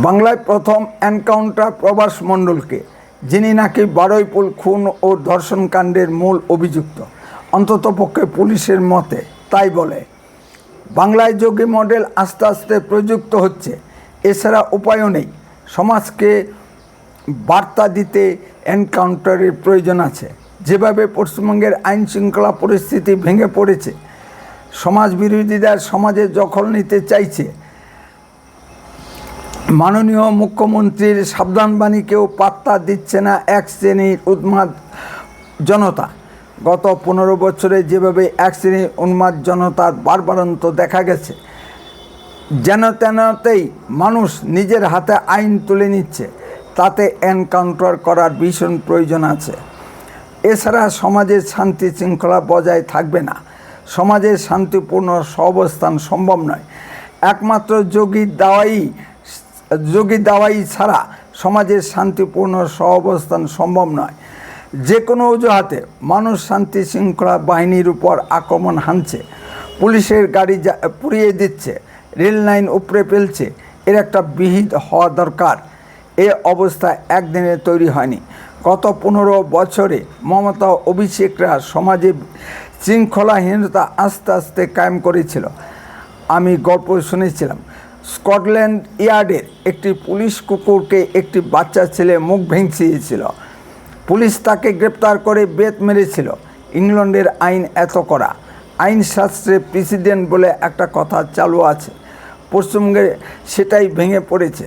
বাংলায় প্রথম এনকাউন্টার প্রভাস মণ্ডলকে, যিনি নাকি বারুইপুর খুন ও ধর্ষণকাণ্ডের মূল অভিযুক্ত, অন্ততপক্ষে পুলিশের মতে তাই বলে। বাংলায় যোগী মডেল আস্তে আস্তে প্রযুক্ত হচ্ছে, এছাড়া উপায়ও নেই। সমাজকে বার্তা দিতে এনকাউন্টারের প্রয়োজন আছে। যেভাবে পশ্চিমবঙ্গের আইন শৃঙ্খলা পরিস্থিতি ভেঙে পড়েছে, সমাজ বিরোধীরা সমাজে দখল নিতে চাইছে, মাননীয় মুখ্যমন্ত্রীর সাবধানবাণীকেও পাত্তা দিচ্ছে না এক শ্রেণীর উন্মাদ জনতা। গত 15 বছরে যেভাবে এক শ্রেণীর উন্মাদ জনতার বারবারন্ত দেখা গেছে, যেন তেনতেই মানুষ নিজের হাতে আইন তুলে নিচ্ছে, তাতে এনকাউন্টার করার ভীষণ প্রয়োজন আছে। এছাড়া সমাজের শান্তি শৃঙ্খলা বজায় থাকবে না, সমাজের শান্তিপূর্ণ সহাবস্থান সম্ভব নয়। একমাত্র যোগী দাওয়াই ছাড়া সমাজের শান্তিপূর্ণ সহাবস্থান সম্ভব নয়। যে কোনো অজুহাতে মানুষ শান্তি শৃঙ্খলা বাহিনীর উপর আক্রমণ হানছে, পুলিশের গাড়ি পুড়িয়ে দিচ্ছে, রেল লাইন উপড়ে ফেলছে, এর একটা বিহিত হওয়া দরকার। এ অবস্থা একদিনে তৈরি হয়নি। গত 15 বছরে মমতা অভিষেকরা সমাজে শৃঙ্খলাহীনতা আস্তে আস্তে কায়েম করেছিল। আমি গল্প শুনেছিলাম, স্কটল্যান্ড ইয়ার্ডের একটি পুলিশ কুকুরকে একটি বাচ্চা ছেলে মুখ ভেঙচিয়েছিল, পুলিশ তাকে গ্রেপ্তার করে বেত মেরেছিল। ইংল্যান্ডের আইন এত কড়া, আইনশাস্ত্রে প্রেসিডেন্ট বলে একটা কথা চালু আছে, পশ্চিমবঙ্গে সেটাই ভেঙে পড়েছে।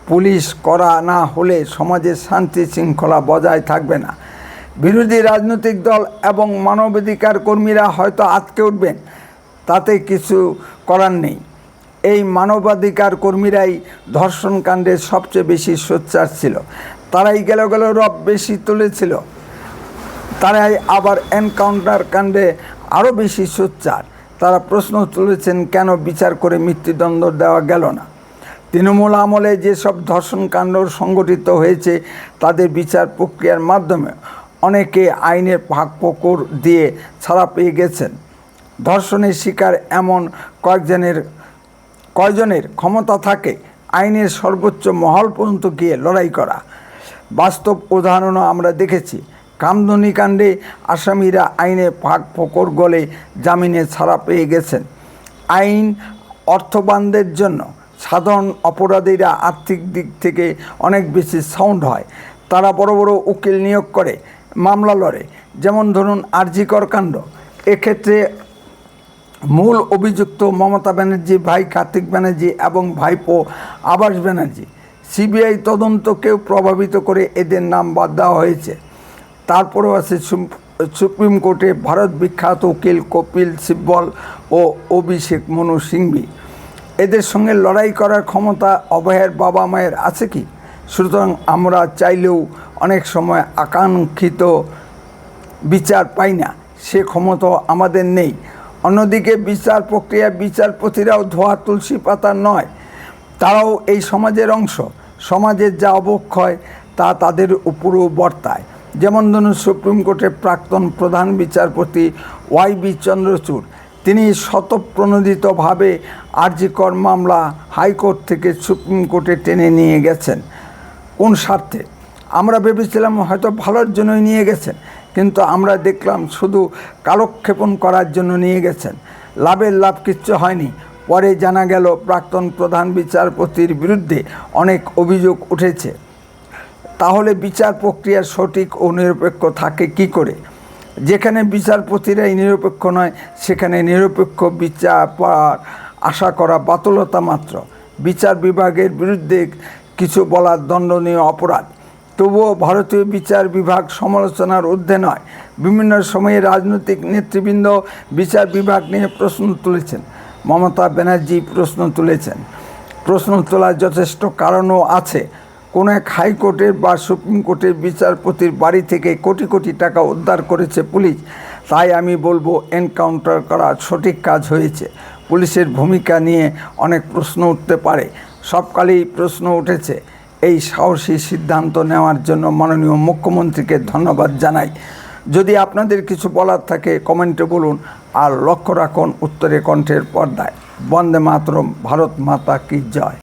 পুলিশ কড়া না হলে সমাজের শান্তি শৃঙ্খলা বজায় থাকবে না। বিরোধী রাজনৈতিক দল এবং মানবাধিকার কর্মীরা হয়তো আটকে উঠবেন, তাতে কিছু করার নেই। এই মানবাধিকার কর্মীরাই ধর্ষণকাণ্ডে সবচেয়ে বেশি সোচ্চার ছিল, তারাই গেল রব বেশি তুলেছিল, তারাই আবার এনকাউন্টার কাণ্ডে আরও বেশি সোচ্চার। তারা প্রশ্ন তুলেছেন, কেন বিচার করে মৃত্যুদণ্ড দেওয়া গেল না? তৃণমূল আমলে যেসব ধর্ষণকাণ্ড সংগঠিত হয়েছে, তাদের বিচার প্রক্রিয়ার মাধ্যমে অনেকে আইনের ফাঁকফোকর দিয়ে ছাড়া পেয়ে গেছেন। ধর্ষণের শিকার এমন কয়জনের ক্ষমতা থাকে আইনের সর্বোচ্চ মহল পর্যন্ত গিয়ে লড়াই করা? বাস্তব উদাহরণও আমরা দেখেছি। কামদুনি কাণ্ডে আসামিরা আইনে ফাঁকফোকর গলে জামিনে ছাড়া পেয়ে গেছেন। আইন অর্থবানদের জন্য সাধারণ অপরাধীরা আর্থিক দিক থেকে অনেক বেশি সাউন্ড হয়। তারা বড় বড় উকিল নিয়োগ করে মামলা লড়ে। যেমন ধরুন আরজিকর কাণ্ড, এক্ষেত্রে মূল অভিযুক্ত মমতা ব্যানার্জি, ভাই কার্তিক ব্যানার্জি এবং ভাইপো আবাস ব্যানার্জি। সিবিআই তদন্তকেও প্রভাবিত করে এদের নাম বাদ দেওয়া হয়েছে। তারপরেও আছে সুপ্রিম কোর্টে ভারত বিখ্যাত উকিল কপিল সিব্বল ও অভিষেক মনু সিংভি। এদের সঙ্গে লড়াই করার ক্ষমতা অভয়ের বাবা মায়ের আছে কি? সুতরাং আমরা চাইলেও অনেক সময় আকাঙ্ক্ষিত বিচার পাই না, সে ক্ষমতা আমাদের নেই। অন্যদিকে বিচার প্রক্রিয়া, বিচারপতিরাও ধোয়া তুলসী পাতা নয়, তারাও এই সমাজের অংশ। সমাজের যা অবক্ষয় তা তাদের উপরও বর্তায়। যেমন ধরুন সুপ্রিম কোর্টের প্রাক্তন প্রধান বিচারপতি ওয়াই.বি. চন্দ্রচূড়, তিনি স্বতঃপ্রণোদিতভাবে আরজিকর মামলা হাইকোর্ট থেকে সুপ্রিম কোর্টে টেনে নিয়ে গেছেন। কোন স্বার্থে? আমরা ভেবেছিলাম হয়তো ভালোর জন্যই নিয়ে গেছেন, কিন্তু আমরা দেখলাম শুধু কালক্ষেপণ করার জন্য নিয়ে গেছেন। লাভ কিচ্ছু হয়নি। পরে জানা গেল প্রাক্তন প্রধান বিচারপতির বিরুদ্ধে অনেক অভিযোগ উঠেছে। তাহলে বিচার প্রক্রিয়া সঠিক ও নিরপেক্ষ থাকে কি করে? যেখানে বিচারপতিরাই নিরপেক্ষ নয়, সেখানে নিরপেক্ষ বিচার পাওয়ার আশা করা বাতুলতা মাত্র। বিচার বিভাগের বিরুদ্ধে কিছু বলার দণ্ডনীয় অপরাধ, তবুও ভারতীয় বিচার বিভাগ সমালোচনার ঊর্ধ্বে নয়। বিভিন্ন সময়ে রাজনৈতিক নেতৃবৃন্দ বিচার বিভাগ নিয়ে প্রশ্ন তুলেছেন। মমতা ব্যানার্জি প্রশ্ন তুলেছেন। প্রশ্ন তোলার যথেষ্ট কারণও আছে। কোনো এক হাইকোর্টের বা সুপ্রিম কোর্টের বিচারপতির বাড়ি থেকে কোটি কোটি টাকা উদ্ধার করেছে পুলিশ। তাই আমি বলবো এনকাউন্টার করা সঠিক কাজ হয়েছে। পুলিশের ভূমিকা নিয়ে অনেক প্রশ্ন উঠতে পারে, সবকালেই প্রশ্ন উঠেছে। এই সাহসী সিদ্ধান্ত নেওয়ার জন্য মাননীয় মুখ্যমন্ত্রীকে ধন্যবাদ জানাই। যদি আপনাদের কিছু বলার থাকে কমেন্টে বলুন, আর লক্ষ্য রাখুন উত্তরে কণ্ঠের পর্দায়। বন্দে মাতরম, ভারত মাতা কি জয়।